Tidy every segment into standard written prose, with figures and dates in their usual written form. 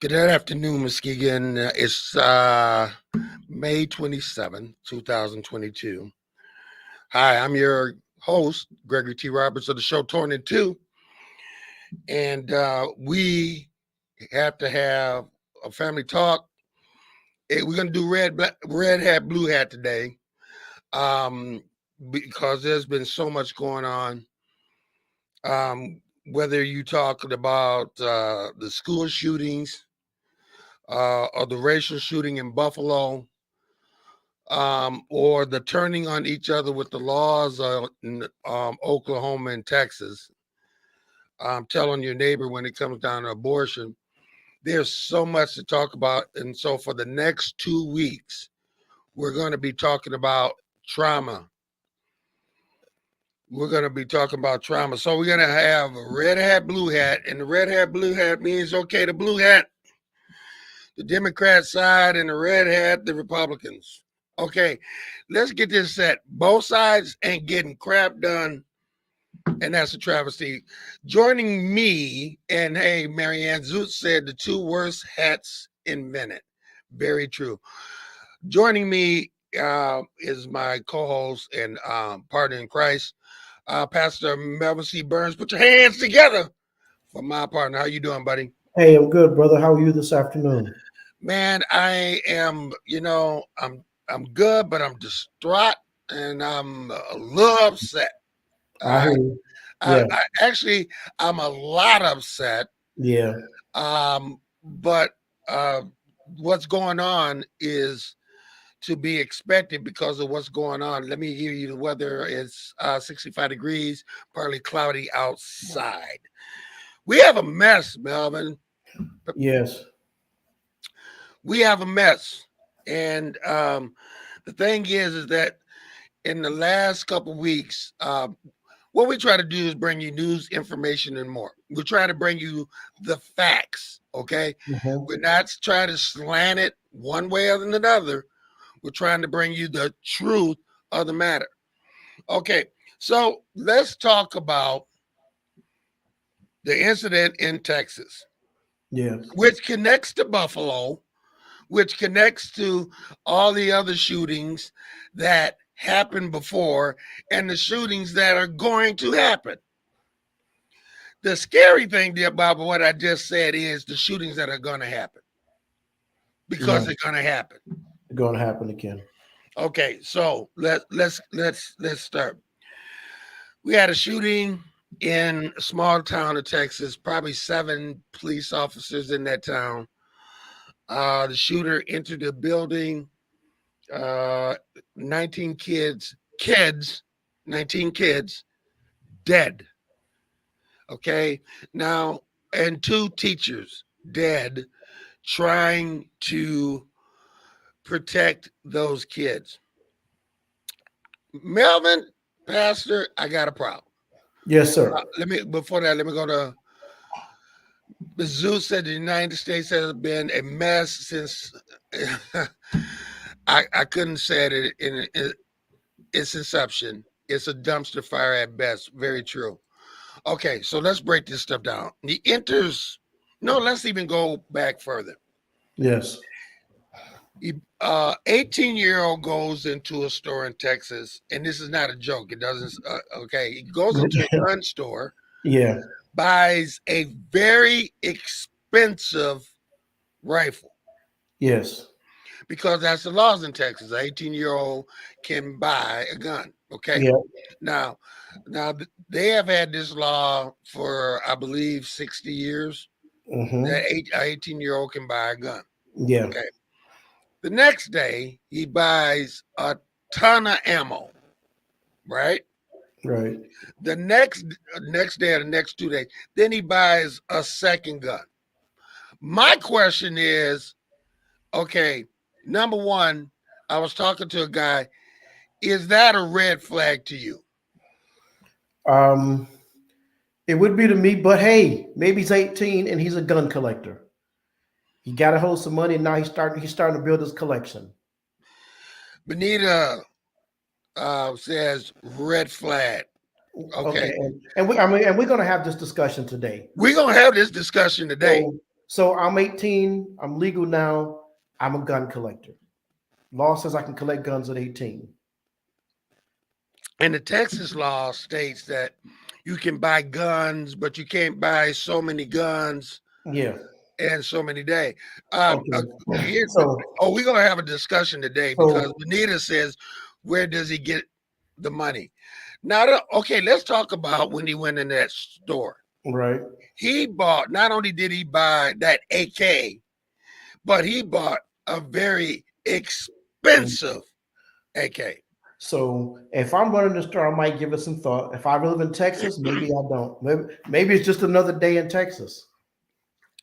Good afternoon, Muskegon. It's May 27th, 2022. Hi, I'm your host, Gregory T. Roberts of the show Torn in Two. And we have to have a family talk. We're going to do red hat, blue hat today because there's been so much going on. Whether you talking about the school shootings or the racial shooting in Buffalo, or the turning on each other with the laws in Oklahoma and Texas. Telling your neighbor when it comes down to abortion. There's so much to talk about. And so for the next 2 weeks, we're going to be talking about trauma. We're going to be talking about trauma. So we're going to have a red hat, blue hat. And the red hat, blue hat means, okay, the blue hat, the Democrat side, and the red hat, the Republicans. Okay, let's get this set. Both sides ain't getting crap done, and that's a travesty. Joining me, and hey, Marianne Zoot said the two worst hats invented. Very true. Joining me is my co-host and partner in Christ, Pastor Melvin C. Burns. Put your hands together for my partner. How you doing, buddy? Hey, I'm good, brother. How are you this afternoon? Man, I am, I'm good, but I'm distraught and I'm a little upset. I hear you. Yeah. I'm a lot upset. Yeah. But what's going on is to be expected because of what's going on. Let me give you the weather. It's 65 degrees, partly cloudy outside. We have a mess, Melvin. Yes. We have a mess. And the thing is that in the last couple of weeks, what we try to do is bring you news, information, and more. We're trying to bring you the facts, okay? Mm-hmm. We're not trying to slant it one way or another. We're trying to bring you the truth of the matter. Okay, so let's talk about the incident in Texas. Yes. Which connects to Buffalo, which connects to all the other shootings that happened before and the shootings that are going to happen. The scary thing about what I just said is the shootings that are going to happen because they're going to happen. It's going to happen again. Okay, so let's start. We had a shooting in a small town of Texas, probably 7 police officers in that town. The shooter entered the building. 19 kids, 19 kids dead. Okay, now, and 2 teachers dead trying to protect those kids. Melvin, Pastor, I got a problem. Yes, sir. Let me go to Zoo said the United States has been a mess since I couldn't say it in its inception. It's a dumpster fire at best. Very true. Okay, so let's break this stuff down. Let's even go back further. Yes. 18-year-old goes into a store in Texas, and this is not a joke. It doesn't. Okay, he goes into a gun store. Yeah. Buys a very expensive rifle. Yes. Because that's the laws in Texas. An 18-year-old can buy a gun. Okay. Yeah. Now they have had this law for, I believe, 60 years. Mm-hmm. That 18-year-old can buy a gun. Yeah. Okay. The next day, he buys a ton of ammo. Right. Right. The next day or the next 2 days, then he buys a second gun. My question is, okay, number one, I was talking to a guy. Is that a red flag to you? It would be to me, but hey, maybe he's 18 and he's a gun collector. He got a hold some money and now he's starting to build his collection. Benita says red flag. Okay. And we're gonna have this discussion today. We're gonna have this discussion today. So I'm 18. I'm legal now. I'm a gun collector. Law says I can collect guns at 18. And the Texas law states that you can buy guns, but you can't buy so many guns Yeah. in so many days. Okay. Here's So we're gonna have a discussion today because so Benita says, where does he get the money? Now, okay, let's talk about when he went in that store. right. He bought. Not only did he buy that AK, but he bought a very expensive AK. So if I'm running the store, I might give it some thought. If I live in Texas, maybe I don't. Maybe it's just another day in Texas.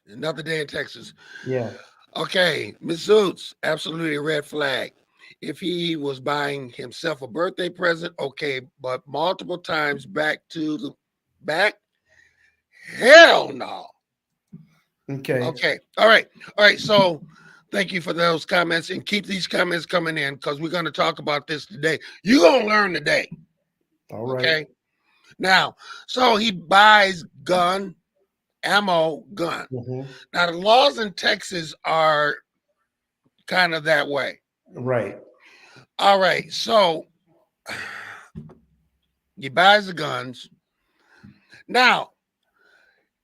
Another day in Texas. Yeah. Okay, Miss Zoots, absolutely a red flag. If he was buying himself a birthday present, okay, but multiple times back, hell no. Okay. Okay, all right. So, thank you for those comments, and keep these comments coming in because we're going to talk about this today. You're gonna learn today. All right. Okay. Now, so he buys gun. Mhm. Now, the laws in Texas are kind of that way. Right. All right, so he buys the guns. Now,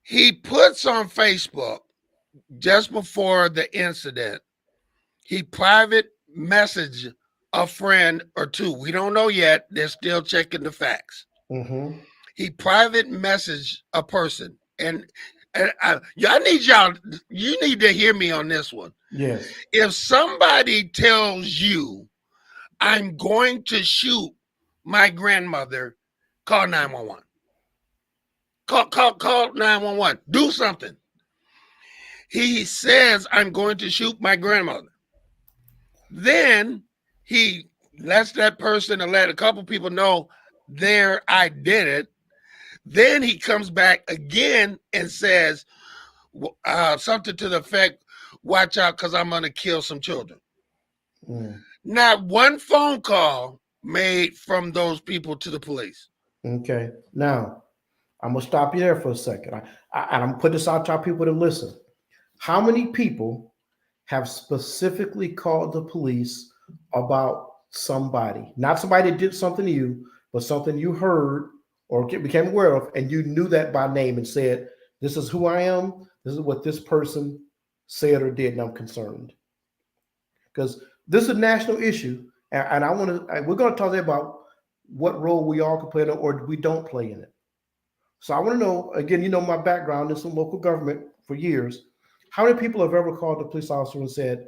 he puts on Facebook just before the incident, he private messaged a friend or two. We don't know yet. They're still checking the facts. Mhm. He private messaged a person. And I need y'all, you need to hear me on this one. Yes. If somebody tells you, I'm going to shoot my grandmother, call 911. Call 911. Do something. He says, I'm going to shoot my grandmother. Then he lets that person and let a couple people know there I did it. Then he comes back again and says something to the effect, watch out because I'm going to kill some children. Mm. Not one phone call made from those people to the police. Okay. Now I'm gonna stop you there for a second. And I'm gonna put this out to our people to listen. How many people have specifically called the police about somebody? Not somebody that did something to you, but something you heard or became aware of, and you knew that by name and said, "This is who I am. This is what this person said or did, and I'm concerned." Because this is a national issue, and I want to. We're going to talk about what role we all can play in it or we don't play in it. So I want to know again. You know my background in some local government for years. How many people have ever called the police officer and said,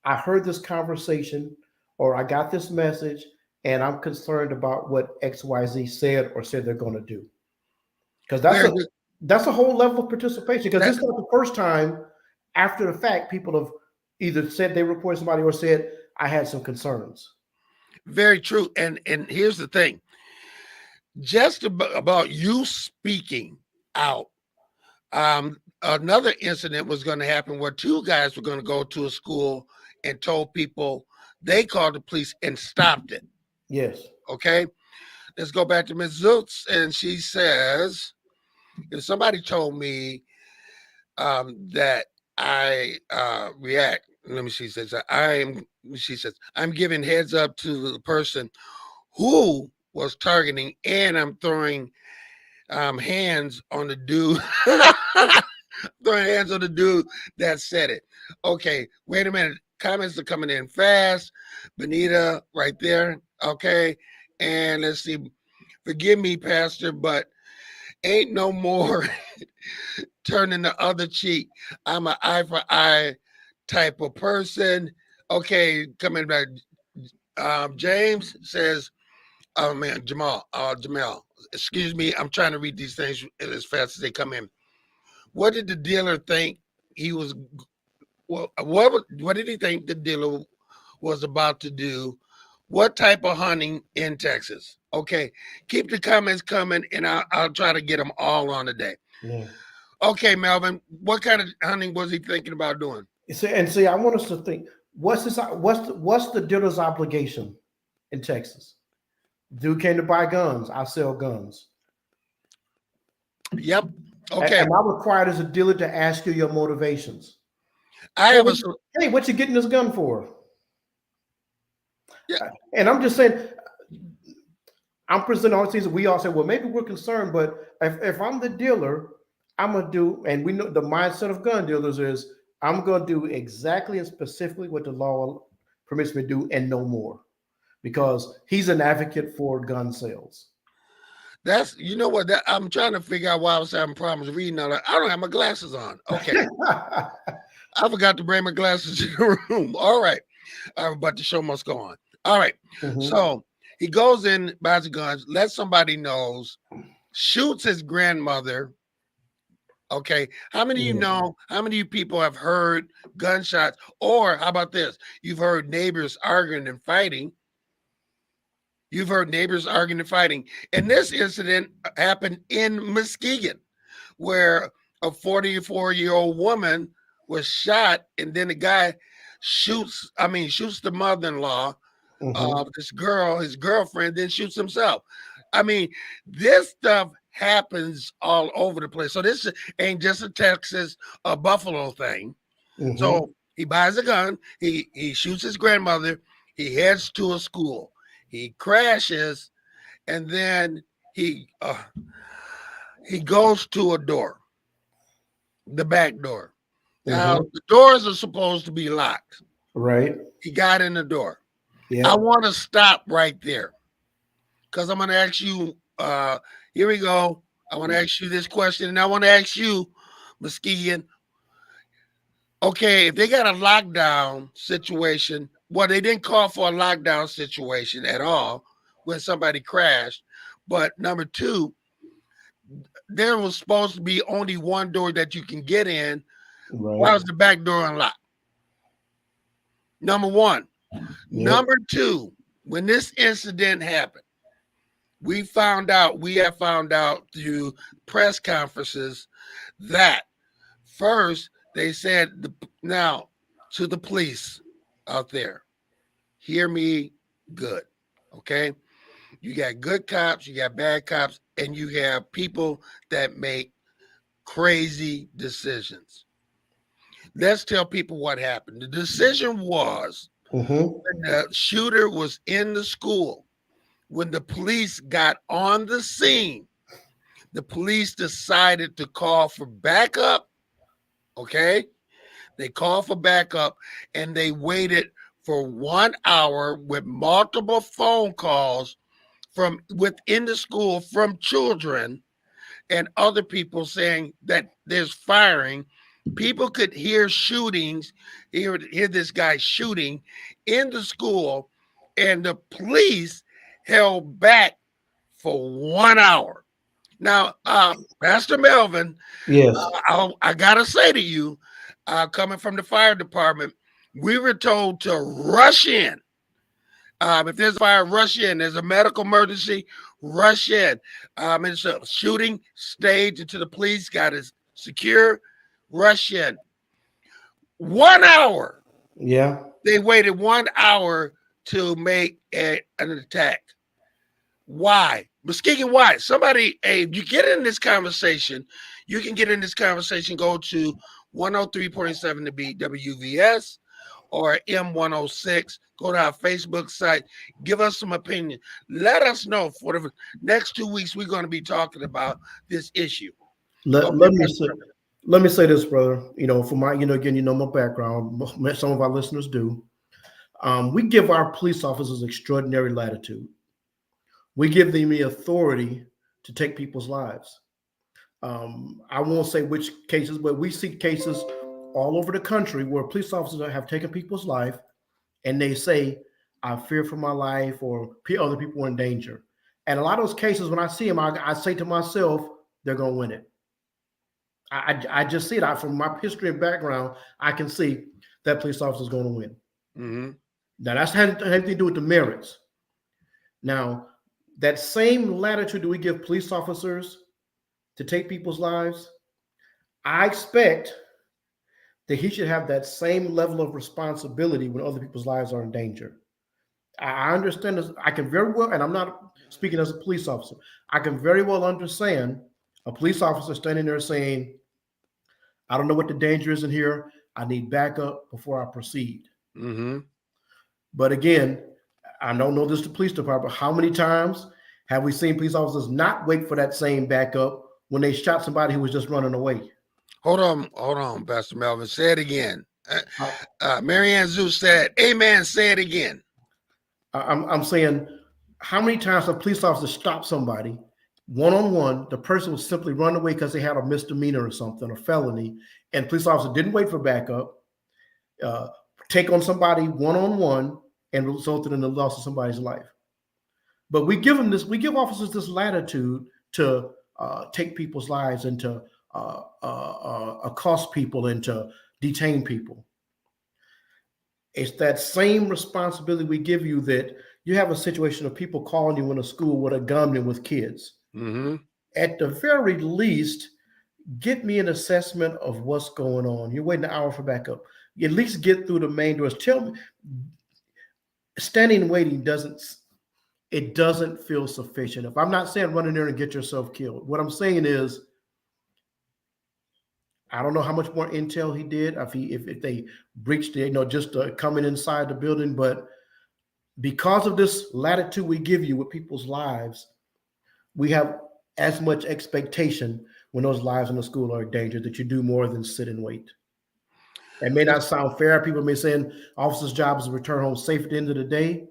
"I heard this conversation, or I got this message, and I'm concerned about what XYZ said or said they're going to do"? Because Very good. that's a whole level of participation. Because That this is not the first time after the fact people have either said they reported somebody or said I had some concerns. very true. And here's the thing. Just about you speaking out. Another incident was going to happen where two guys were going to go to a school and told people they called the police and stopped it. Yes. Okay, let's go back to Ms. Zoots, and she says, if somebody told me that I react, let me see, says she says, I'm giving heads up to the person who was targeting, and I'm throwing hands on the dude. Throwing hands on the dude that said it. Okay, wait a minute. Comments are coming in fast. Benita, right there. Okay, and let's see. Forgive me, Pastor, but ain't no more turning the other cheek. I'm an eye for eye type of person. Okay, coming back. James says, "Oh man, Jamal. Excuse me. I'm trying to read these things as fast as they come in. What did the dealer think he was? Well, what did he think the dealer was about to do? What type of hunting in Texas? Okay, keep the comments coming, and I'll try to get them all on today. Yeah. Okay, Melvin, what kind of hunting was he thinking about doing? See, I want us to think. What's the dealer's obligation in Texas? Dude came to buy guns. I sell guns. Yep. Okay, Am I required as a dealer to ask you your motivations? I Hey, have what, hey, what you getting this gun for? yeah, And I'm just saying, I'm presenting all these things. We all say, well, maybe we're concerned, but if I'm the dealer, I'm gonna do, and we know the mindset of gun dealers is I'm gonna do exactly and specifically what the law permits me to do and no more, because he's an advocate for gun sales. that's you know what that I'm trying to figure out why I was having problems reading all that. I don't have my glasses on. Okay, I forgot to bring my glasses to the room. All right, but the show must go on. All right, Mhm. so he goes in, buys the guns, lets somebody knows, shoots his grandmother. Okay, how many of you Yeah. know? How many of you people have heard gunshots? Or how about this? You've heard neighbors arguing and fighting. You've heard neighbors arguing and fighting. And this incident happened in Muskegon, where a 44-year-old woman was shot, and then the guy shoots the mother-in-law Mhm. of this girl, his girlfriend, then shoots himself. I mean, this stuff happens all over the place. So this ain't just a Texas, Buffalo thing. Mhm. So he buys a gun, he shoots his grandmother, he heads to a school, he crashes, and then he uh, he goes to a door, the back door. Now Mhm. the doors are supposed to be locked. Right. He got in the door. I Yep. want to stop right there because I'm going to ask you. Here we go. I want to ask you this question, and I want to ask you, Muskegon. Okay, if they got a lockdown situation, well, they didn't call for a lockdown situation at all when somebody crashed. But number two, there was supposed to be only one door that you can get in. Why Right. was the back door unlocked? Number one. Yep. Number two, when this incident happened, we have found out through press conferences that first they said now to the police out there, hear me good. Okay. You got good cops, you got bad cops, and you have people that make crazy decisions. Let's tell people what happened. The decision was Mhm. when the shooter was in the school, when the police got on the scene, the police decided to call for backup. Okay. They called for backup and they waited for 1 hour with multiple phone calls from within the school from children and other people saying that there's firing. People could hear shootings, hear this guy shooting in the school, and the police held back for 1 hour. Now, Pastor Melvin, Yes. I gotta say to you, coming from the fire department, we were told to rush in. If there's a fire, rush in. There's a medical emergency, rush in. It's a shooting stage until the police got it secure, rush in. 1 hour. Yeah. They waited 1 hour to make an attack. Why? Muskegon, why? Somebody, hey, you get in this conversation, you can get in this conversation, go to 103.7 to be WVS or M106. Go to our Facebook site. Give us some opinion. Let us know for the next 2 weeks, we're going to be talking about this issue. Let, Okay, let me Pastor say Melvin. let me say this, brother. For my, again, my background. Some of our listeners do. We give our police officers extraordinary latitude. We give them the authority to take people's lives. I won't say which cases, but we see cases all over the country where police officers have taken people's life, and they say, "I fear for my life," or other people are in danger. And a lot of those cases, when I see them, I say to myself, "They're going to win it." I just see it from my history and background. I can see that police officer is going to win. Mm-hmm. Now that's had anything to do with the merits. Now, that same latitude that we give police officers to take people's lives, I expect that he should have that same level of responsibility when other people's lives are in danger. I understand this. I can very well, and I'm not speaking as a police officer, I can very well understand A police officer standing there saying, I don't know what the danger is in here. I need backup before I proceed. Mm-hmm. But again, I don't know this the police department. How many times have we seen police officers not wait for that same backup when they shot somebody who was just running away? Hold on, Pastor Melvin. Say it again. I, Marianne Zeus said, "Amen." Say it again. I'm saying, how many times have police officers stopped somebody one on one? The person was simply run away because they had a misdemeanor or something, a felony, and police officer didn't wait for backup, uh, take on somebody one on one, and resulted in the loss of somebody's life. But we give them this. We give officers this latitude to take people's lives and to accost people and to detain people. It's that same responsibility we give you that you have a situation of people calling you in a school with a gun and with kids. Mm-hmm. At the very least, get me an assessment of what's going on. You're waiting an hour for backup. You at least get through the main doors. Tell me, standing and waiting doesn't feel sufficient. If I'm not saying run in there and get yourself killed, what I'm saying is I don't know how much more intel he did, if they breached it, just coming inside the building, but because of this latitude we give you with people's lives, we have as much expectation when those lives in the school are in danger that you do more than sit and wait. It may not sound fair. People may say officers' job is to return home safe at the end of the day,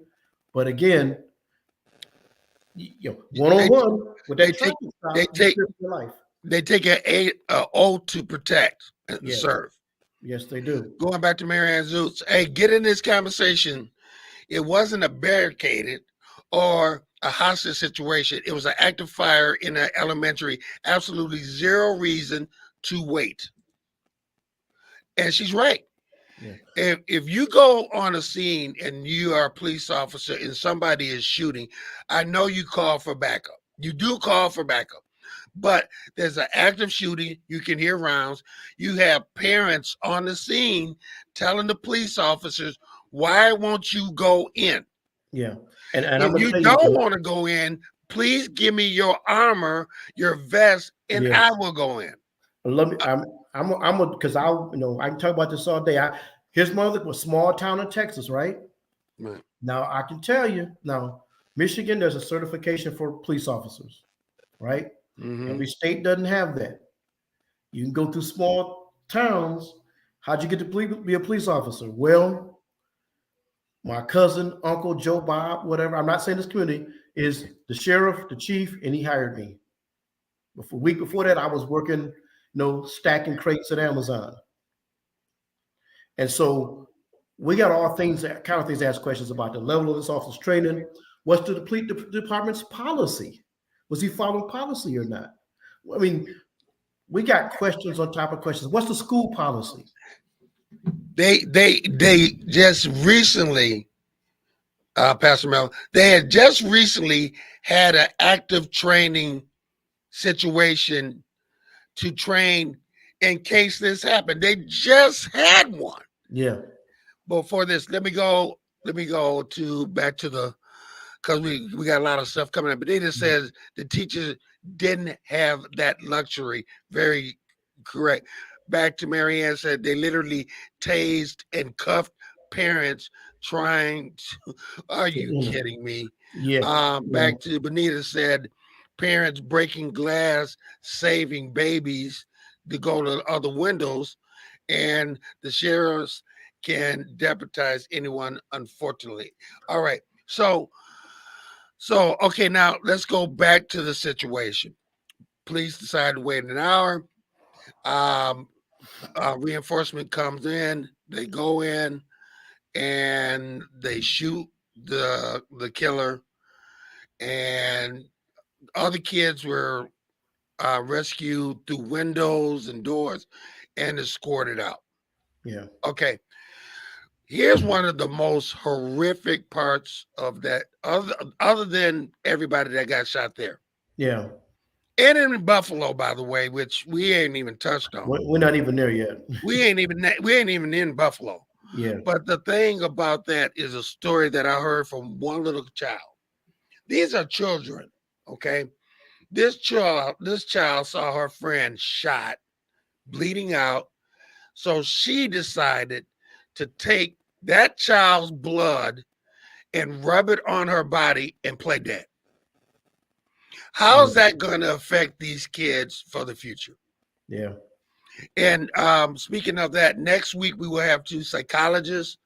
but again, one on one with They that take traffic stop, they you take fear for your life. they take a oath to protect and Yes, serve. yes, they do. Going back to Marianne Zeus, hey, get in this conversation. It wasn't a barricaded or a hostage situation. It was an active fire in an elementary. Absolutely zero reason to wait. And she's right. Yeah, If you go on a scene and you are a police officer and somebody is shooting, I know you call for backup. You do call for backup. But there's an active shooting. You can hear rounds. You have parents on the scene telling the police officers, why won't you go in? yeah, and I'm If gonna you tell you, don't want to go in, please give me your armor, your vest, and yes. I will go in. Let me. I'm because I can talk about this all day. Here's my other small town in Texas, right? Right. Now I can tell you now, Michigan, there's a certification for police officers, right? Mm-hmm. Every state doesn't have that. You can go through small towns. How'd you get to be a police officer? Well, my cousin, uncle, Joe Bob, whatever. I'm not saying this community is the sheriff, the chief, and he hired me. Before week before that, I was working, stacking crates at Amazon. And so we got all kind of things to ask questions about the level of this officer's training. What's the department's policy? Was he following policy or not? I mean, we got questions on top of questions. What's the school policy? They just recently, Pastor Mel, they had just recently had an active training situation to train in case this happened. They just had one. Yeah. Before this, let me go to back to the because we got a lot of stuff coming up. But they just says the teachers didn't have that luxury. Very correct. Back to Marianne said they literally tased and cuffed parents trying to. Are you kidding me? Yeah. Back to Benita said parents breaking glass, saving babies to go to other windows, and the sheriffs can deputize anyone. Unfortunately, all right. So, okay, now let's go back to the situation. Police decide to wait an hour. Um, reinforcement comes in. They go in and they shoot the killer. And other kids were rescued through windows and doors and escorted out. Yeah. Okay, here's one of the most horrific parts of that, other than everybody that got shot there. Yeah. And in Buffalo, by the way, which we ain't even touched on. We're not even there yet. We ain't even in Buffalo. Yeah. But the thing about that is a story that I heard from one little child. These are children, okay? This child saw her friend shot, bleeding out. So she decided to take that child's blood and rub it on her body and play dead. Yeah. How's that going to affect these kids for the future? Yeah. And speaking of that, next week we will have two psychologists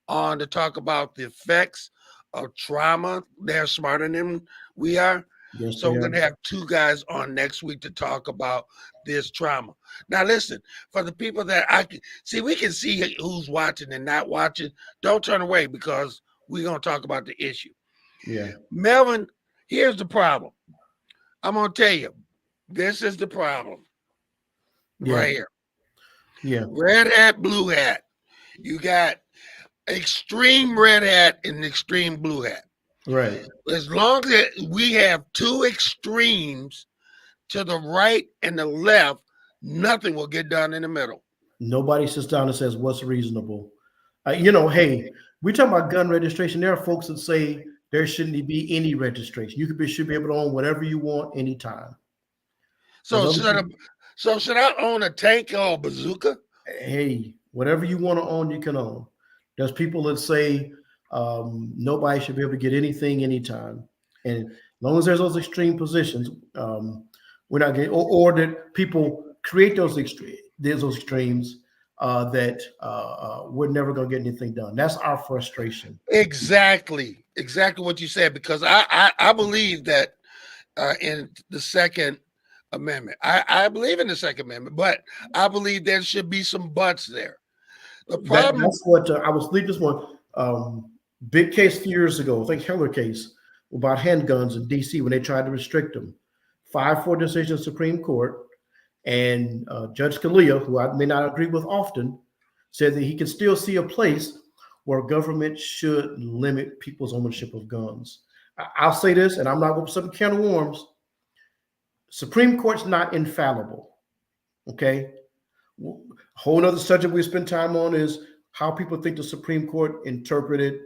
on to talk about the effects of trauma. They're smarter than we are. Yes, So they we're are. going to have two guys on next week to talk about this trauma. Now, listen, for the people that I can see, we can see who's watching and not watching. Don't turn away because we're going to talk about the issue. Yeah. Melvin, here's the problem. I'm going to tell you, this is the problem Yeah. right here. Yeah. Red hat, blue hat. You got extreme red hat and extreme blue hat. Right. As long as we have two extremes to the right and the left, nothing will get done in the middle. Nobody sits down and says what's reasonable. Hey, we talking about gun registration. There are folks that say there shouldn't be any registration. Should be able to own whatever you want anytime. There's So other should I, people, so should I own a tank or a bazooka? hey, whatever you want to own, you can own. There's people that say nobody should be able to get anything anytime, and as long as there's those extreme positions, we're not getting or that people create those extremes that we're never going to get anything done. That's our frustration. Exactly what you said. Because I believe that in the Second Amendment, I believe in the Second Amendment, but I believe there should be some buts there. The problem, That's what I was leading this one. Big case a few years ago, I think Heller case about handguns in D.C. when they tried to restrict them. 5-4 decision Supreme Court, and Judge Scalia, who I may not agree with often, said that he can still see a place where government should limit people's ownership of guns. I'll say this, and I'm not going to put some can of worms. Supreme Court's not infallible. Okay, whole other subject we spend time on is how people think the Supreme Court interpreted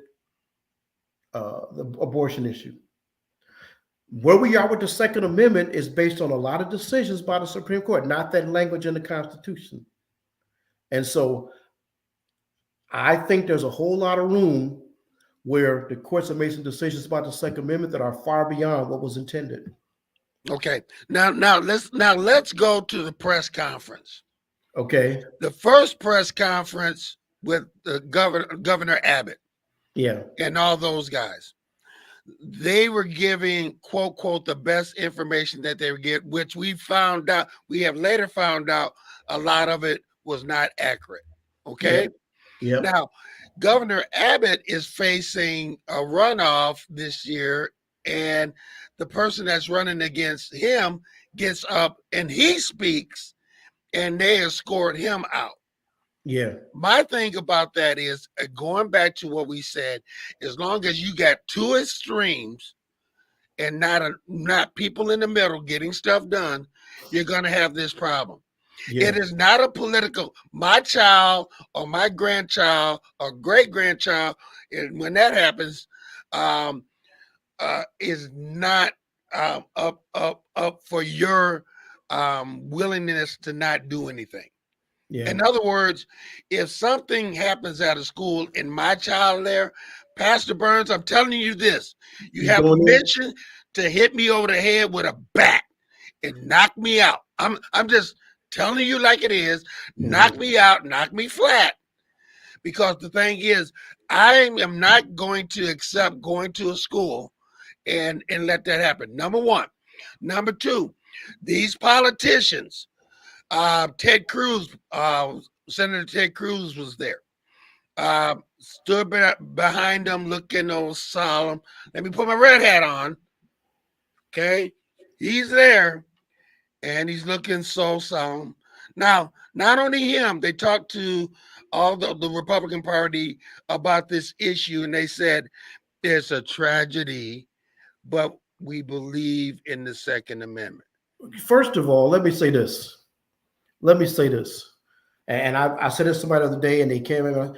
the abortion issue. Where we are with the Second Amendment is based on a lot of decisions by the Supreme Court, not that language in the Constitution. And so I think there's a whole lot of room where the courts have made some decisions about the Second Amendment that are far beyond what was intended. okay. Now let's go to the press conference. Okay. The first press conference with the Governor Abbott Yeah. and all those guys. They were giving quote the best information that they would get, which we have later found out a lot of it was not accurate. Yeah. Okay. Yeah. Now, Governor Abbott is facing a runoff this year, and the person that's running against him gets up and he speaks, and they escort him out. Yeah. My thing about that is going back to what we said, as long as you got two extremes and not people in the middle getting stuff done, you're going to have this problem. Yeah. It is not a political, my child or my grandchild or great grandchild, and when that happens, is not up for your willingness to not do anything. Yeah. In other words, if something happens at a school and my child there, Pastor Burns, I'm telling you this, you have permission to hit me over the head with a bat and knock me out. I'm just telling you like it is, knock me out, knock me flat. Because the thing is, I am not going to accept going to a school and let that happen. Number one. Number two, these politicians, Ted Cruz, Senator Ted Cruz was there. Stood behind them looking all solemn. Let me put my red hat on. Okay. He's there and he's looking so solemn. Now, not only him, they talked to all the Republican Party about this issue, and they said it's a tragedy, but we believe in the Second Amendment. First of all, let me say this. And I said this to somebody the other day, and they came in.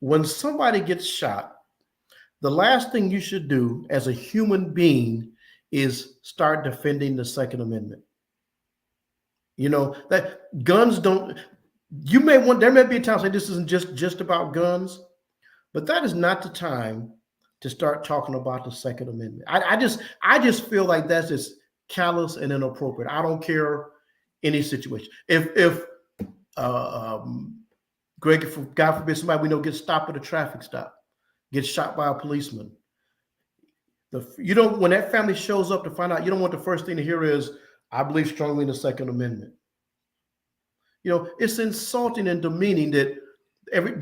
When somebody gets shot, the last thing you should do as a human being is start defending the Second Amendment. You know that guns don't. You may want. There may be a time say this isn't just about guns, but that is not the time to start talking about the Second Amendment. I just feel like that's just callous and inappropriate. I don't care any situation. If Greg, if God forbid somebody we know gets stopped at a traffic stop, gets shot by a policeman, you don't when that family shows up to find out, you don't want the first thing to hear is, "I believe strongly in the Second Amendment." You know, it's insulting and demeaning that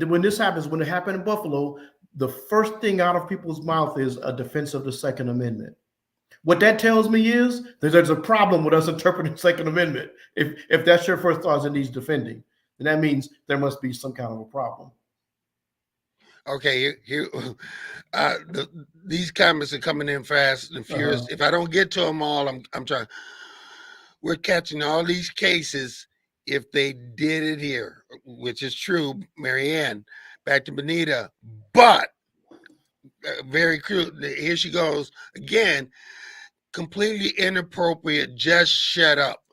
when this happens, when it happened in Buffalo, the first thing out of people's mouth is a defense of the Second Amendment. What that tells me is that there's a problem with us interpreting the Second Amendment. If that's your first thought and he's defending, then that means there must be some kind of a problem. Okay, these comments are coming in fast and furious. If I don't get to them all, I'm trying. We're catching all these cases if they did it here, which is true, Marianne. Back to Benita, but very crude. Here she goes again. Completely inappropriate. Just shut up.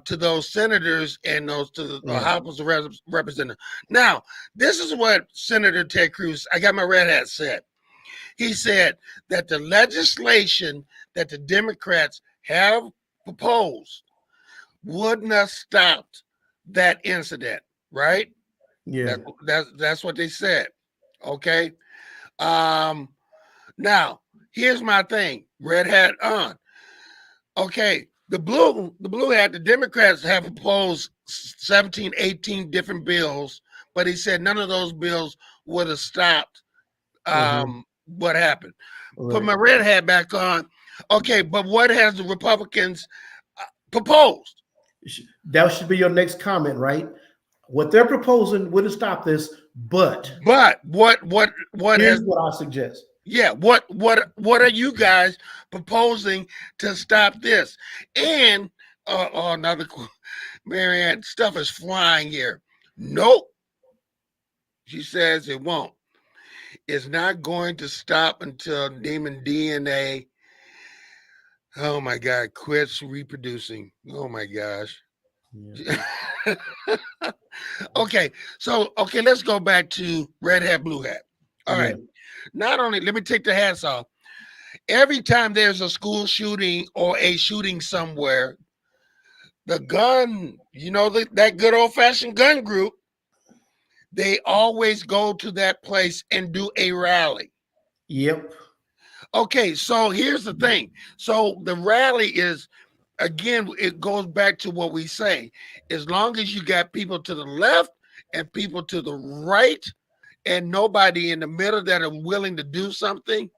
To those senators and those to the House of Representatives. Now, this is what Senator Ted Cruz, I got my red hat, said. He said that the legislation that the Democrats have proposed wouldn't have stopped that incident, right? Yeah. That's what they said. Okay. Now, here's my thing. Red hat on. Okay. The blue hat, the Democrats have proposed 17, 18 different bills, but he said none of those bills would have stopped what happened. Right. Put my red hat back on. Okay, but what has the Republicans proposed? That should be your next comment, right? What they're proposing would have stopped this, but what here's what I suggest. Yeah, what are you guys proposing to stop this? And another Marianne, stuff is flying here. Nope. She says it won't. It's not going to stop until demon DNA, oh my God, quits reproducing. Oh my gosh. Yeah. Okay, let's go back to red hat, blue hat. All right. Not only, let me take the hats off. Every time there's a school shooting or a shooting somewhere, the gun, that good old-fashioned gun group, they always go to that place and do a rally. Yep. Okay, so here's the thing. So the rally is, again, it goes back to what we say. As long as you got people to the left and people to the right and nobody in the middle that are willing to do something,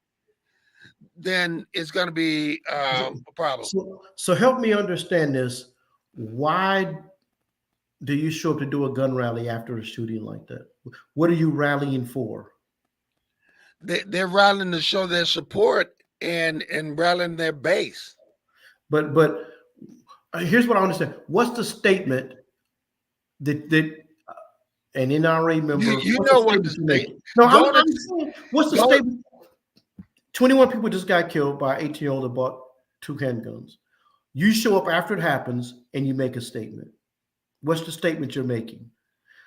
then it's going to be a problem. So help me understand this. Why do you show up to do a gun rally after a shooting like that? What are you rallying for? They're rallying to show their support and rallying their base. But here's what I understand. What's the statement that an NRA member? You know what the statement? No, I'm saying, what's the statement? 21 people just got killed by 18-year-old that bought 2 handguns. You show up after it happens and you make a statement. What's the statement you're making?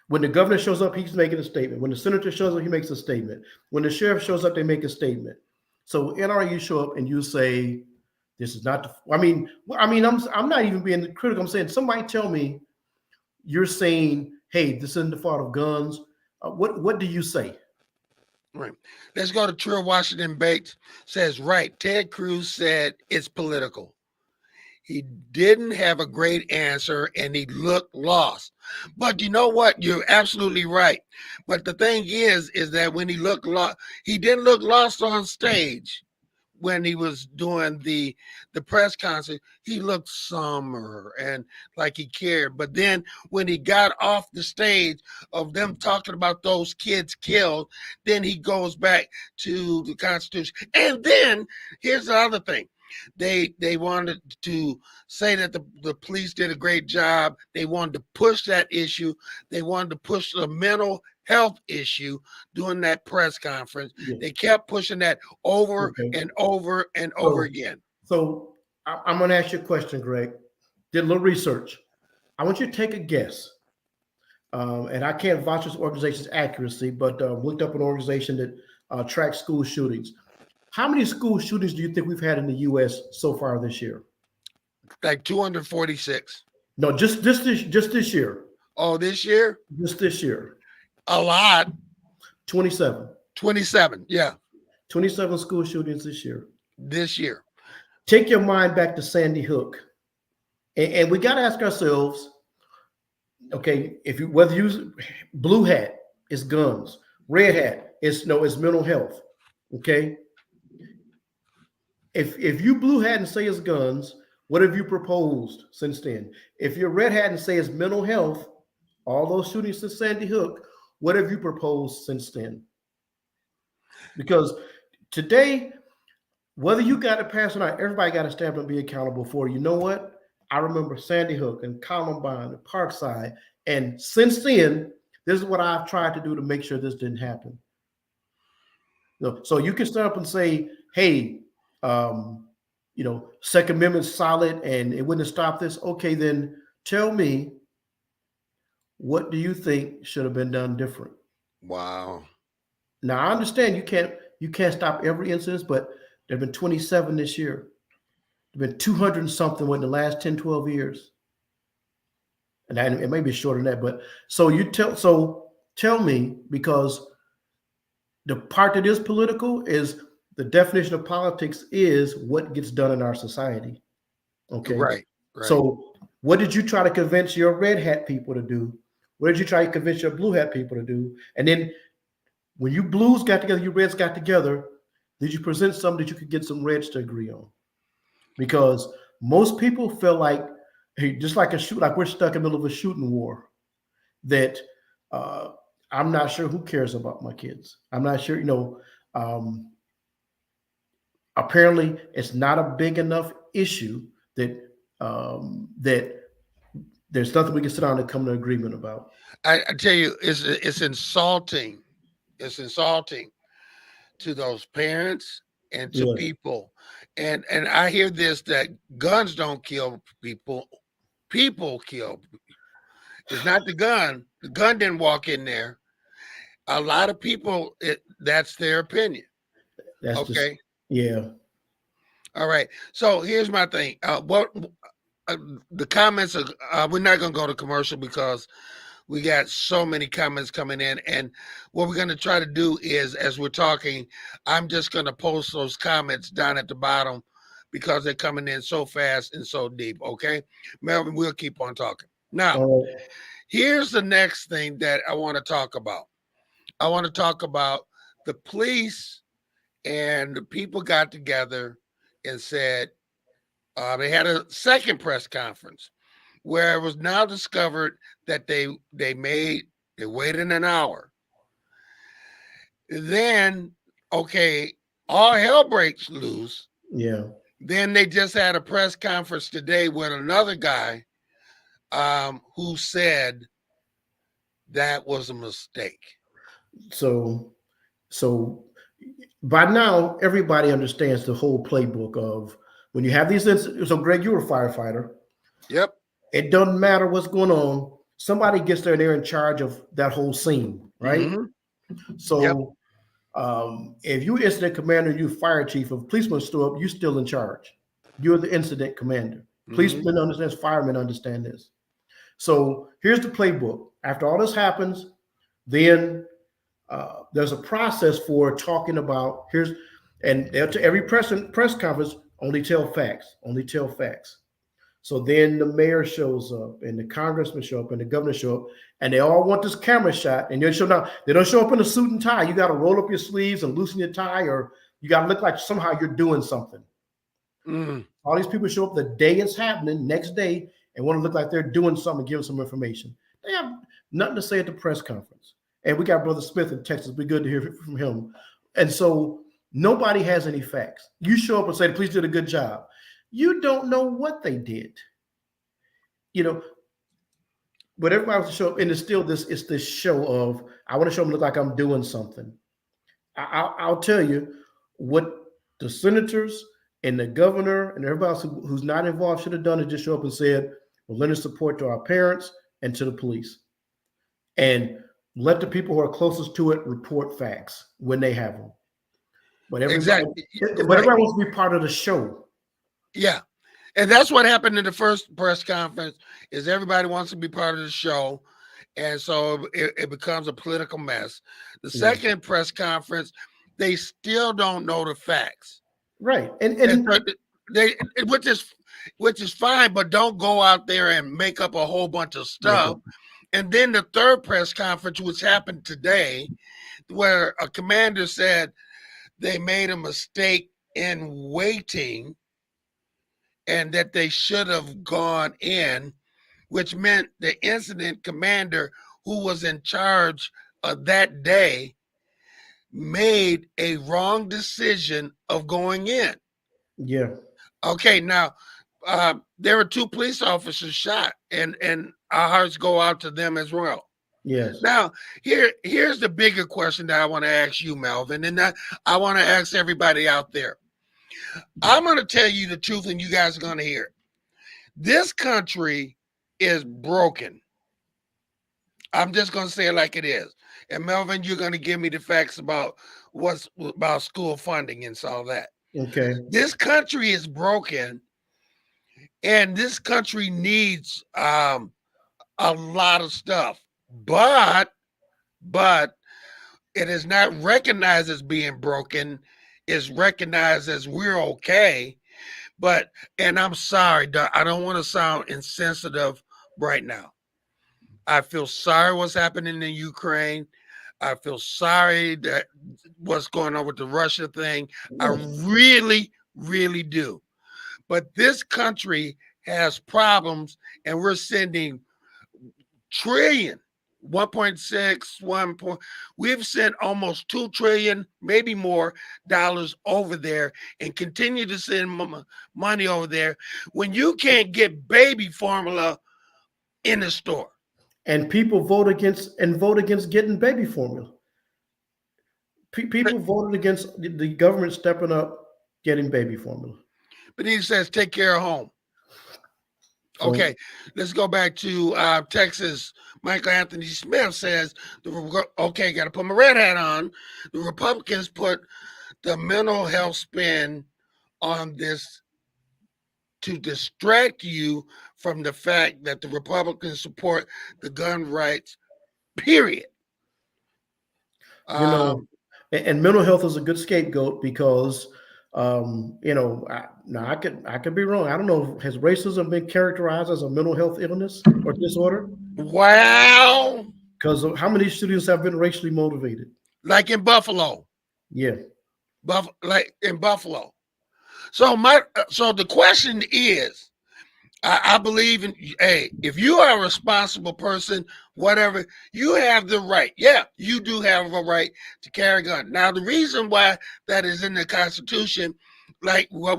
When the governor shows up, he's making a statement. When the senator shows up, he makes a statement. When the sheriff shows up, they make a statement. So NRA, you show up and you say, "This is not." I'm not even being critical. I'm saying somebody tell me you're saying, "Hey, this isn't the fault of guns." What do you say? Right. Let's go to Trill Washington Bates. Says, right, Ted Cruz said it's political. He didn't have a great answer and he looked lost. But you know what? You're absolutely right. But the thing is that when he looked lost, he didn't look lost on stage. When he was doing the press conference, he looked somber and like he cared. But then when he got off the stage of them talking about those kids killed, then he goes back to the Constitution. And then here's the other thing. They wanted to say that the police did a great job. They wanted to push that issue. They wanted to push the mental health issue during that press conference. Yeah. They kept pushing that over and over and over again. So I'm going to ask you a question, Greg. Did a little research. I want you to take a guess. And I can't vouch this organization's accuracy, but looked up an organization that tracks school shootings. How many school shootings do you think we've had in the U.S. so far this year? Like 246. No, just this year. Oh, this year? Just this year. A lot. 27. 27. Yeah. 27 school shootings this year. This year. Take your mind back to Sandy Hook. And we got to ask ourselves, okay, if you whether you use blue hat is guns, red hat is it's mental health. Okay. If you blue hat and say it's guns, what have you proposed since then? If you're red hat and say it's mental health, all those shootings to Sandy Hook, what have you proposed since then? Because today, whether you got it passed or not, everybody got to stand up and be accountable for. You know what? I remember Sandy Hook and Columbine and Parkside. And since then, this is what I've tried to do to make sure this didn't happen. So you can stand up and say, hey, Second Amendment's solid and it wouldn't have stopped this. Okay, then tell me, what do you think should have been done different? Wow. Now I understand you can't stop every incident, but there have been 27 this year. There have been 200 and something in the last 10, 12 years. And it may be shorter than that, but tell me, because the part that is political is the definition of politics is what gets done in our society. Okay. Right. So what did you try to convince your red hat people to do? What did you try to convince your blue hat people to do? And then when you blues got together, you reds got together, did you present something that you could get some reds to agree on? Because most people feel like, hey, just like like we're stuck in the middle of a shooting war, that I'm not sure who cares about my kids. I'm not sure, apparently it's not a big enough issue that that there's nothing we can sit down and come to an agreement about. I tell you, it's insulting. It's insulting to those parents and to people. And I hear this, that guns don't kill people. People kill. It's not the gun. The gun didn't walk in there. A lot of people, that's their opinion. That's okay. Yeah. All right. So here's my thing. The comments are, we're not going to go to commercial because we got so many comments coming in. And what we're going to try to do is, as we're talking, I'm just going to post those comments down at the bottom because they're coming in so fast and so deep. Okay. Melvin, we'll keep on talking. Now, here's the next thing that I want to talk about. I want to talk about the police and the people got together and said, they had a second press conference where it was now discovered that they waited an hour. Then, okay, all hell breaks loose. Yeah. Then they just had a press conference today with another guy who said that was a mistake. So by now, everybody understands the whole playbook of when you have these incidents. So, Greg, you're a firefighter. Yep. It doesn't matter what's going on. Somebody gets there and they're in charge of that whole scene, right? Mm-hmm. So, if you incident commander, you fire chief, if policemen show up, you're still in charge. You're the incident commander. Policemen understand, firemen understand this. So here's the playbook. After all this happens, then there's a process for talking about every press conference, only tell facts. So then the mayor shows up and the congressman show up and the governor show up and they all want this camera shot. And they don't show up in a suit and tie. You got to roll up your sleeves and loosen your tie, or you got to look like somehow you're doing something. All these people show up the day it's happening, next day, and want to look like they're doing something, giving some information. They have nothing to say at the press conference. And we got Brother Smith in Texas. It'd be good to hear from him. And so nobody has any facts. You show up and say, the police did a good job. You don't know what they did. But everybody wants to show up, and it's this show of, I want to show them look like I'm doing something. I'll tell you what the senators And the governor and everybody else who's not involved should have done is just show up and said, we're lending support to our parents and to the police. And let the people who are closest to it report facts when they have them. But everybody, Exactly. but Right. everybody wants to be part of the show. Yeah. And that's what happened in the first press conference is everybody wants to be part of the show. And so it becomes a political mess. The Yes. second press conference, they still don't know the facts. Right. And And so they which is fine, but don't go out there and make up a whole bunch of make stuff. up. And then the third press conference, which happened today, where a commander said they made a mistake in waiting and that they should have gone in, which meant the incident commander who was in charge of that day made a wrong decision of going in. Yeah. Okay, now there were two police officers shot, and our hearts go out to them as well. Yes. Now, here's the bigger question that I want to ask you, Melvin, and that I want to ask everybody out there. I'm going to tell you the truth, and you guys are going to hear it. This country is broken. I'm just going to say it like it is. And Melvin, you're going to give me the facts about what's about school funding and all that. Okay. This country is broken, and this country needs a lot of stuff, but it is not recognized as being broken. It's recognized as we're okay. But and I'm sorry, I don't want to sound insensitive right now. I feel sorry what's happening in Ukraine. I feel sorry that what's going on with the Russia thing. I Yes. really, really do. But this country has problems, and we're sending trillion 1.6 1 point we've sent almost 2 trillion, maybe more, dollars over there, and continue to send money over there when you can't get baby formula in the store. And people vote against getting baby formula. People voted against the government stepping up getting baby formula. But he says take care of home. So Okay, let's go back to Texas. Michael Anthony Smith says, okay, got to put my red hat on. The Republicans put the mental health spin on this to distract you from the fact that the Republicans support the gun rights, period. you know, Um, and mental health is a good scapegoat because now I could be wrong. I don't know. Has racism been characterized as a mental health illness or disorder? wow. Because how many shootings have been racially motivated? Like in Buffalo. Yeah. Like in Buffalo. So the question is, I believe in, hey, if you are a responsible person, whatever, you have the right. Yeah, you do have a right to carry a gun. Now, the reason why that is in the Constitution, like what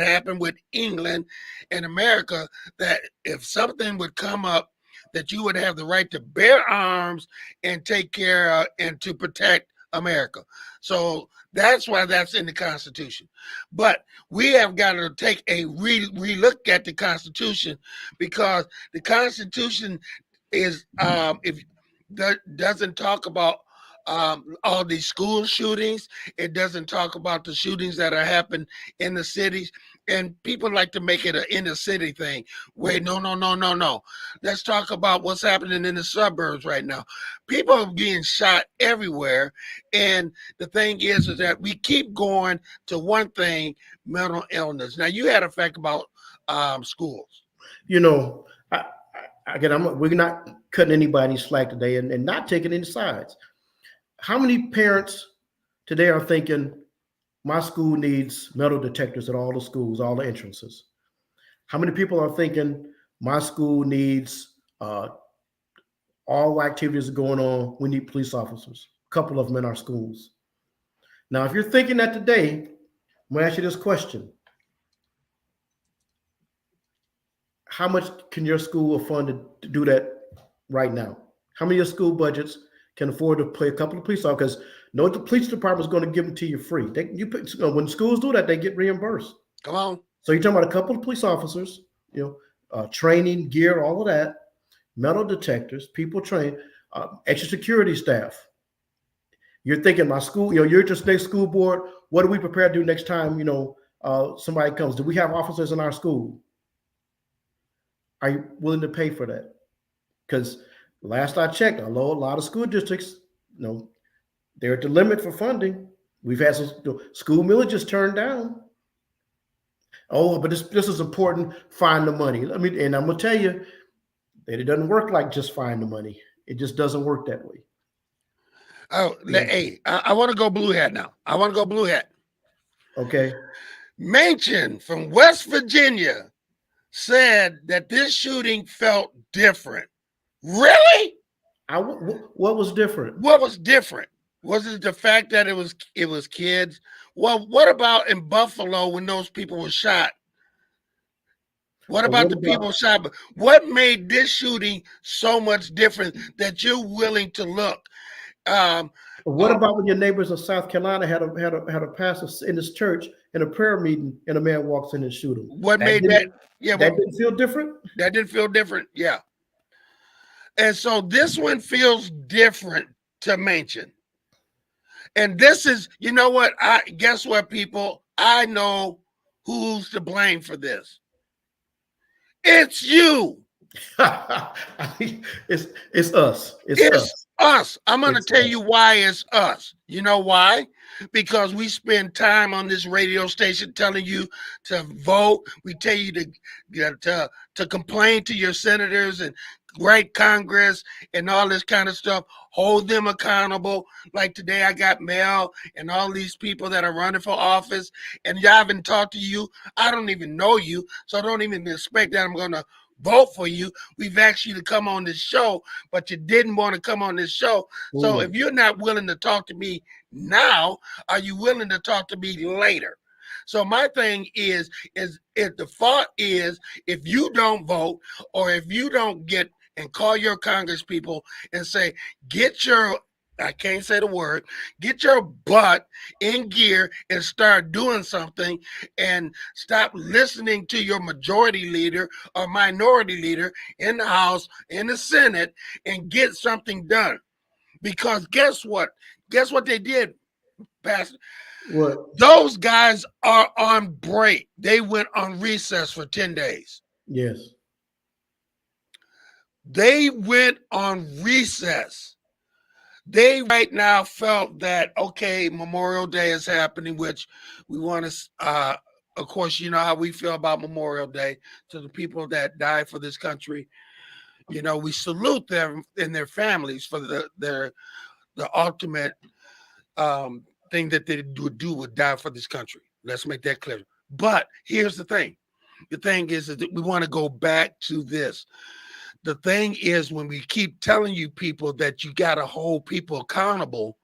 happened with England and America, that if something would come up, that you would have the right to bear arms and take care of and to protect America. So that's why that's in the Constitution. But we have got to take a re-look at the Constitution, because the Constitution is if that doesn't talk about all these school shootings. It doesn't talk about the shootings that are happening in the cities. And people like to make it an inner city thing. Wait, no, no, no, no, no. Let's talk about what's happening in the suburbs right now. People are being shot everywhere. And the thing is that we keep going to one thing: mental illness. Now, you had a fact about schools. You know, again, we're not cutting anybody slack today and not taking any sides. How many parents today are thinking my school needs metal detectors at all the schools, all the entrances? How many people are thinking my school needs all activities going on? We need police officers, a couple of them in our schools. Now, if you're thinking that today, I'm going to ask you this question. How much can your school afford to do that right now? How many of your school budgets can afford to pay a couple of police officers? Because No, the police department is going to give them to you free. When schools do that, they get reimbursed. Come on. So you're talking about a couple of police officers, training, gear, all of that, metal detectors, people trained, extra security staff. You're thinking my school, you're just next school board. What are we prepared to do next time, somebody comes? Do we have officers in our school? Are you willing to pay for that? Because last I checked, although a lot of school districts, they're at the limit for funding. We've had some school millages turned down. Oh, but this is important. Find the money. And I'm gonna tell you that it doesn't work like just find the money. It just doesn't work that way. Oh, hey, I want to go blue hat now. I want to go blue hat. Okay. Manchin from West Virginia said that this shooting felt different. Really? What was different? What was different? Was it the fact that it was kids? Well, what about in Buffalo when those people were shot? What about the people shot? What made this shooting so much different that you're willing to look? What about when your neighbors in South Carolina had a pastor in his church in a prayer meeting and a man walks in and shoot him? What made that? Yeah, that didn't feel different. That didn't feel different. Yeah, and so this one feels different to mention. And this is, you know what? Guess what, people? I know who's to blame for this. It's you. It's us. It's us. I'm going to tell you why it's us. You know why? Because we spend time on this radio station telling you to vote. We tell you to complain to your senators and write Congress and all this kind of stuff. Hold them accountable. Like today, I got Mel and all these people that are running for office, and I haven't talked to you. I don't even know you, so I don't even expect that I'm going to vote for you. We've asked you to come on this show, but you didn't want to come on this show. So if you're not willing to talk to me now, are you willing to talk to me later? So my thing is if the thought is if you don't vote or if you don't get and call your Congress people and say, I can't say the word, get your butt in gear and start doing something and stop listening to your majority leader or minority leader in the House, in the Senate, and get something done. Because guess what? Guess what they did, Pastor? What? Those guys are on break. They went on recess for 10 days. Yes. They went on recess. They right now felt that, okay, Memorial Day is happening, which we want to, of course, you know how we feel about Memorial Day. To the people that died for this country, we salute them and their families for the ultimate thing that they would die for this country. Let's make that clear. But here's the thing. The thing is that we want to go back to this. The thing is when we keep telling you people that you got to hold people accountable,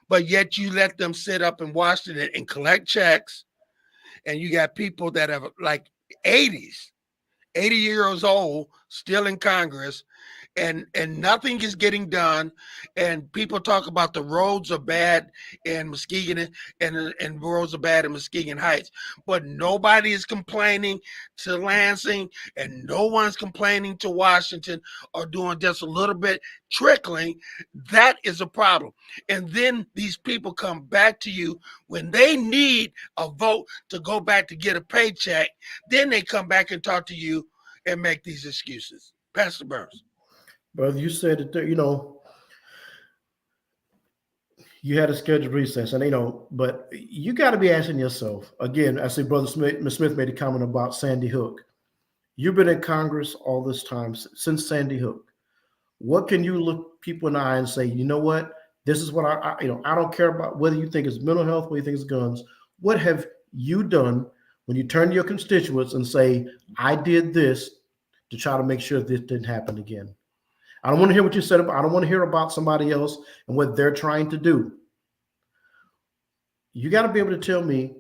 but yet you let them sit up in Washington and collect checks, and you got people that have like 80 years old still in Congress, and nothing is getting done, and people talk about the roads are bad in Muskegon and roads are bad in Muskegon Heights, but nobody is complaining to Lansing and no one's complaining to Washington or doing just a little bit trickling. That is a problem. And then these people come back to you when they need a vote to go back to get a paycheck. Then they come back and talk to you and make these excuses. Pastor Burns. Brother, you said that you had a scheduled recess, and but you got to be asking yourself again. I see Brother Smith made a comment about Sandy Hook. You've been in Congress all this time since Sandy Hook. What can you look people in the eye and say, you know what? This is what I don't care about whether you think it's mental health, whether you think it's guns. What have you done when you turn to your constituents and say, I did this to try to make sure this didn't happen again? I don't want to hear what you said about, I don't want to hear about somebody else and what they're trying to do. You got to be able to tell me,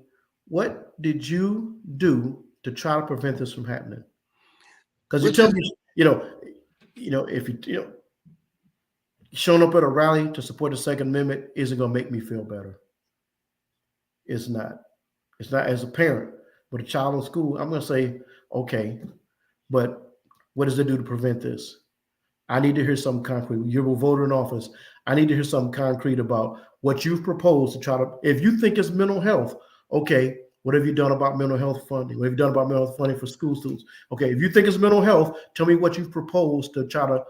what did you do to try to prevent this from happening? Because you tell me, if Showing up at a rally to support the Second Amendment isn't going to make me feel better. It's not. It's not as a parent. With a child in school, I'm going to say, okay, but what does it do to prevent this? I need to hear something concrete. You're a voter in office. I need to hear something concrete about what you've proposed to try to. If you think it's mental health, okay, what have you done about mental health funding? What have you done about mental health funding for school students? Okay, if you think it's mental health, tell me what you've proposed to try to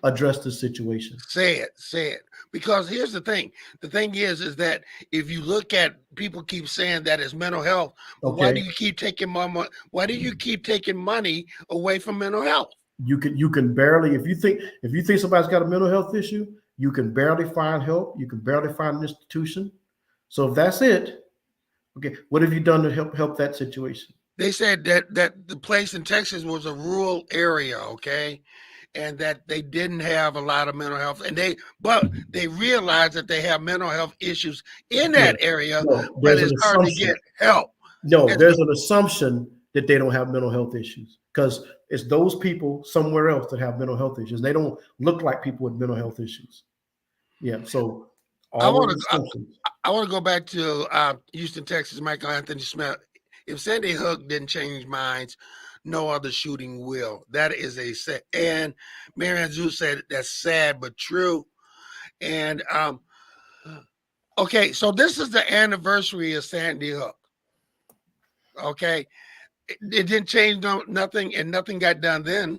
address this situation. Say it. Because here's the thing. The thing is that if you look at people keep saying that it's mental health, but why do Okay, you keep taking money? Why do you keep taking money away from mental health? you can barely if you think somebody's got a mental health issue, you can barely find help. You can barely find an institution. So if that's it, okay, what have you done to help that situation? They said that the place in Texas was a rural area, okay, and that they didn't have a lot of mental health, but they realized that they have mental health issues in No, that area, no, but there's an it's hard to assumption. get help. No, And there's so an assumption that they don't have mental health issues because it's those people somewhere else that have mental health issues. They don't look like people with mental health issues. Yeah, so I all want those to assumptions. I want to go back to Houston, Texas. Michael Anthony Smith. If Sandy Hook didn't change minds, no other shooting will. That is a sad. And Marianne Zeus said that's sad but true. And okay, so this is the anniversary of Sandy Hook. Okay, it didn't change nothing, and nothing got done then.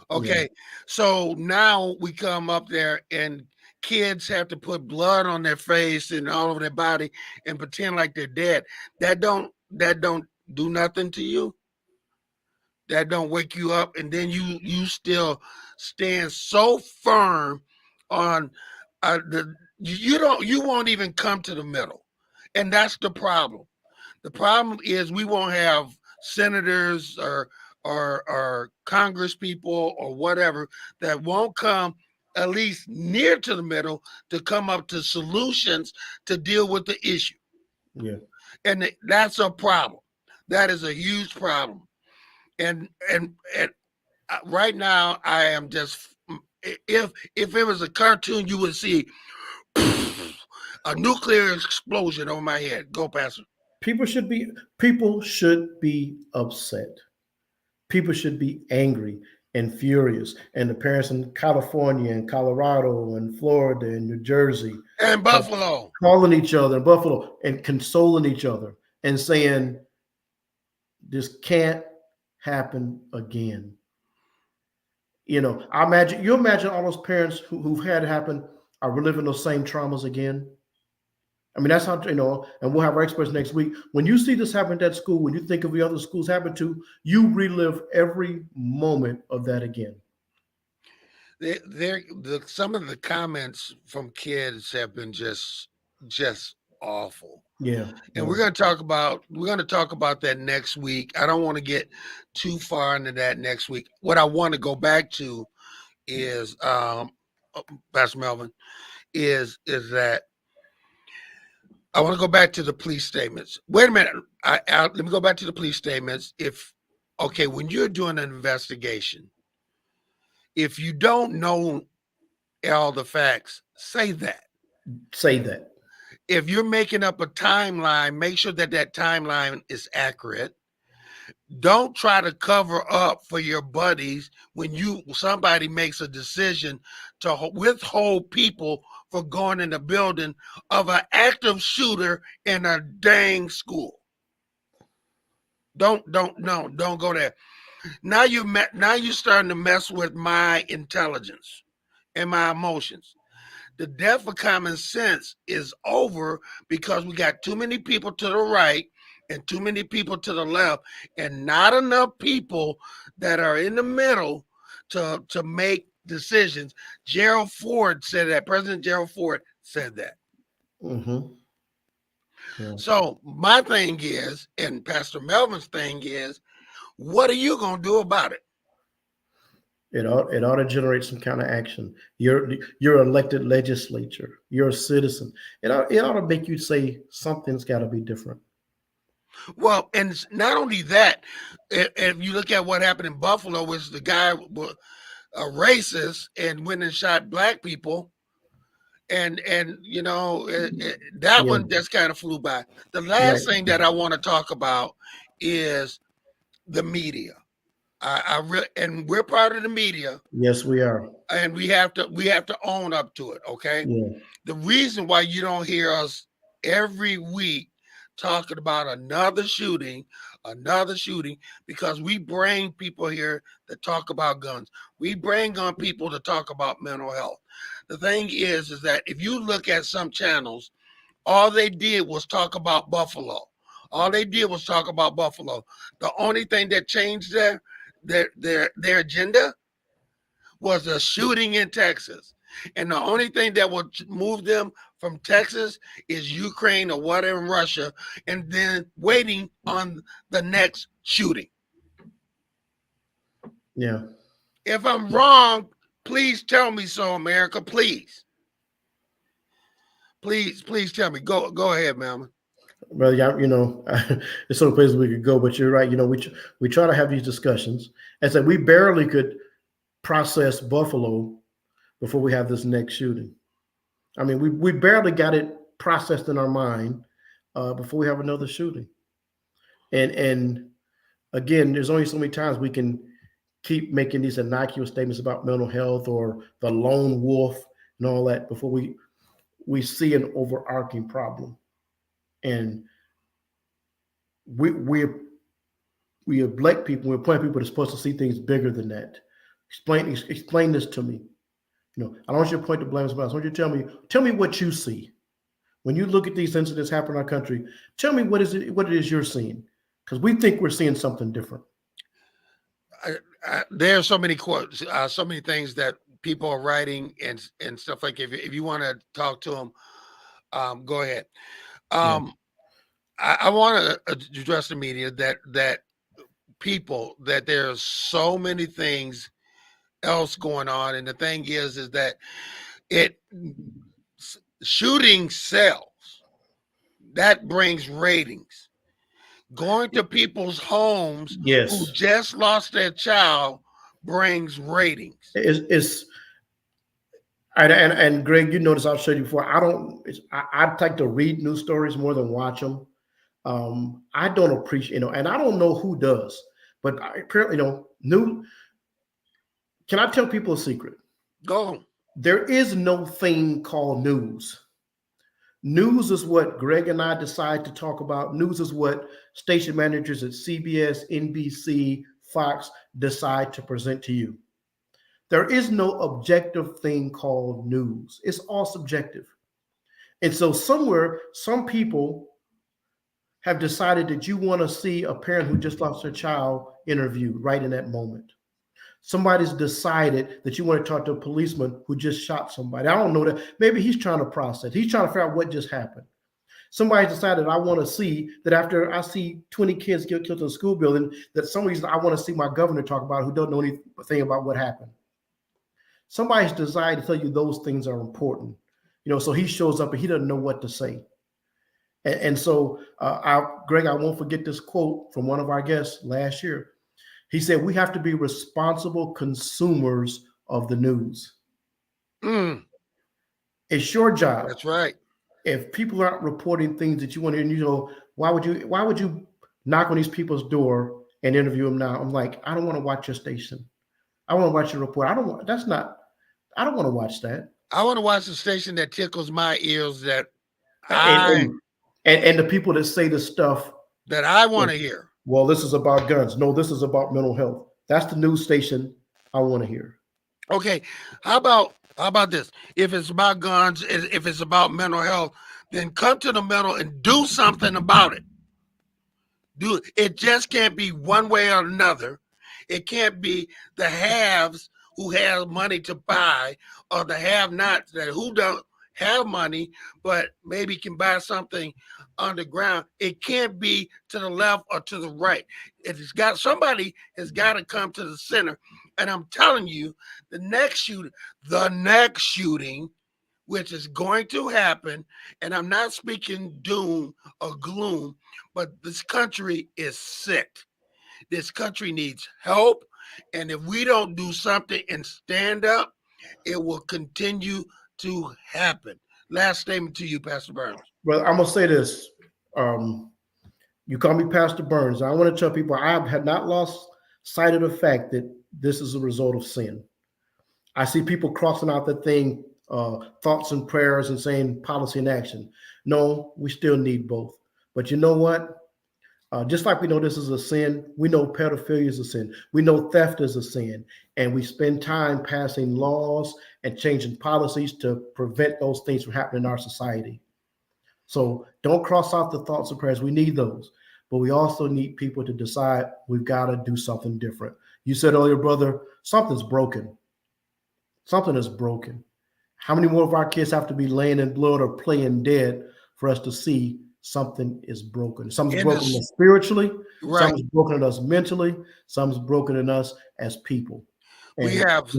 Yeah, Okay, so now we come up there and kids have to put blood on their face and all over their body and pretend like they're dead. That don't do nothing to you. That don't wake you up, and then you still stand so firm on the you won't even come to the middle, and that's the problem. The problem is we won't have senators or Congress people or whatever that won't come at least near to the middle to come up to solutions to deal with the issue. yeah. And that's a problem. That is a huge problem. And right now I am just if it was a cartoon, you would see a nuclear explosion over my head. Go, Pastor. People should be people should be upset. People should be angry and furious. And the parents in California and Colorado and Florida and New Jersey And are Buffalo. calling each other in Buffalo and consoling each other and saying this can't happen again. You imagine all those parents who've had it happen are reliving those same traumas again. I mean, that's how, and we'll have our experts next week. When you see this happen at that school, when you think of the other schools happen to, you relive every moment of that again. Some of the comments from kids have been just awful. Yeah, And yeah, we're gonna talk about that next week. I don't want to get too far into that next week. What I want to go back to is Pastor Melvin, is that I want to go back to the police statements. Wait a minute. Let me go back to the police statements. If okay, when you're doing an investigation, if you don't know all the facts, say that. say that. If you're making up a timeline, make sure that that timeline is accurate. Don't try to cover up for your buddies when somebody makes a decision to withhold people from going in the building of an active shooter in a dang school. Don't go there. Now you're starting to mess with my intelligence and my emotions. The death of common sense is over because we got too many people to the right and too many people to the left, and not enough people that are in the middle to make decisions. Gerald Ford said that. President Gerald Ford said that. Mm-hmm. Yeah. So my thing is, and Pastor Melvin's thing is, what are you gonna do about it? It ought to generate some kind of action. You're elected legislature. You're a citizen. It ought to make you say something's got to be different. Well, and it's not only that, if you look at what happened in Buffalo, was the guy a racist and went and shot black people, and that Yeah. one just kind of flew by. The Right. last thing that I want to talk about is the media. And we're part of the media, Yes, we are. and we have to own up to it. Okay, Yeah. the reason why you don't hear us every week talking about another shooting, because we bring people here that talk about guns. We bring on people to talk about mental health. The thing is that if you look at some channels, all they did was talk about Buffalo. All they did was talk about Buffalo. The only thing that changed their agenda was a shooting in Texas. And the only thing that would move them from Texas is Ukraine or whatever, Russia, and then waiting on the next shooting. Yeah. If I'm wrong, please tell me so, America. Please. Please tell me. Go ahead, ma'am. Well, yeah, there's so many places we could go, but you're right. We try to have these discussions. And so we barely could process Buffalo before we have this next shooting. I mean, we barely got it processed in our mind before we have another shooting. And again, there's only so many times we can keep making these innocuous statements about mental health or the lone wolf and all that before we see an overarching problem. And we we're we are black people. We're black people that are supposed to see things bigger than that. Explain this to me. I don't want you to point the blame somebody else. I want you to tell me what you see when you look at these incidents happen in our country. Tell me what it is you're seeing, because we think we're seeing something different. There are so many quotes, so many things that people are writing and stuff like. If you want to talk to them, go ahead. Yeah. Um, I want to address the media that people that there's so many things else going on, and the thing is that it shooting sells. That brings ratings. Going to people's homes who Yes. just lost their child brings ratings. It's and Greg, you notice I've showed you before. I don't. I like to read news stories more than watch them. I don't appreciate, and I don't know who does, but apparently, new. Can I tell people a secret? Go. There is no thing called news. News is what Greg and I decide to talk about. News is what station managers at CBS, NBC, Fox decide to present to you. There is no objective thing called news. It's all subjective. And so somewhere, some people have decided that you want to see a parent who just lost their child interviewed right in that moment. Somebody's decided that you want to talk to a policeman who just shot somebody. I don't know that. Maybe he's trying to process. He's trying to figure out what just happened. Somebody decided I want to see that after I see 20 kids get killed in a school building, that some reason I want to see my governor talk about it who don't know anything about what happened. Somebody's decided to tell you those things are important. So he shows up and he doesn't know what to say. And so, Greg, I won't forget this quote from one of our guests last year. He said, "We have to be responsible consumers of the news." Mm, It's your job. that's right. If people aren't reporting things that you want to hear, why would you knock on these people's door and interview them now? I'm like, I don't want to watch your station. I want to watch your report. I don't want to watch that. I want to watch a station that tickles my ears And I and the people that say the stuff, that I want to hear. well, this is about guns. No, this is about mental health. That's the news station I want to hear. Okay, how about this? If it's about guns, if it's about mental health, then come to the middle and do something about it. Do it just can't be one way or another. It can't be the haves who have money to buy or the have-nots that who don't have money but maybe can buy something underground. It can't be to the left or to the right. It's got somebody has got to come to the center. And I'm telling you, the next shooting, which is going to happen, and I'm not speaking doom or gloom, but this country is sick. This country needs help. And if we don't do something and stand up, it will continue to happen. Last statement to you, Pastor Burns. Well, I'm gonna say this. Um, you call me Pastor Burns. I want to tell people I have not lost sight of the fact that this is a result of sin. I see people crossing out the thing, thoughts and prayers, and saying policy and action. No, we still need both. But you know what? Just like we know this is a sin, we know pedophilia is a sin. We know theft is a sin. And we spend time passing laws and changing policies to prevent those things from happening in our society. So don't cross out the thoughts and prayers. We need those. But we also need people to decide we've got to do something different. You said earlier, brother, something's broken. Something is broken. How many more of our kids have to be laying in blood or playing dead for us to see something is broken? Something's broken in us spiritually, Right. something's broken in us mentally, something's broken in us as people. And We have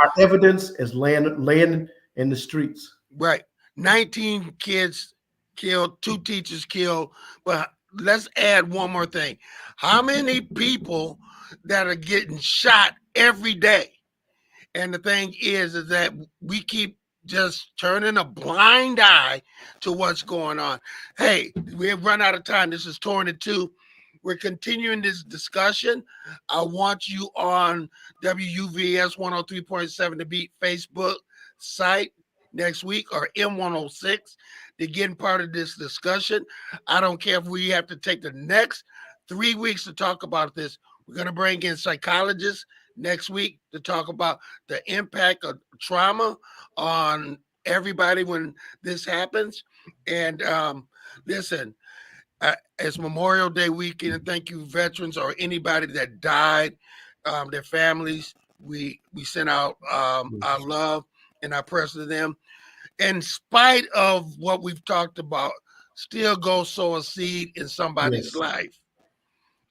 our evidence is laying in the streets. right. 19 kids killed, 2 teachers killed. But let's add one more thing. How many people that are getting shot every day? And the thing is that we keep just turning a blind eye to what's going on. Hey, we have run out of time. This is Torn in Two. We're continuing this discussion. I want you on WUVS 103.7 to Beat Facebook site next week, or M106, to get part of this discussion. I don't care if we have to take the next 3 weeks to talk about this. We're going to bring in psychologists next week to talk about the impact of trauma on everybody when this happens. And listen, it's Memorial Day weekend, and thank you, veterans or anybody that died, their families. We send out our love and our prayers to them. In spite of what we've talked about, still go sow a seed in somebody's life.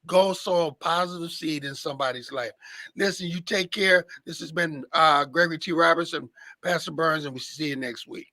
Go sow a positive seed in somebody's life. Listen, you take care. This has been Gregory T. Robertson, Pastor Burns, and we'll see you next week.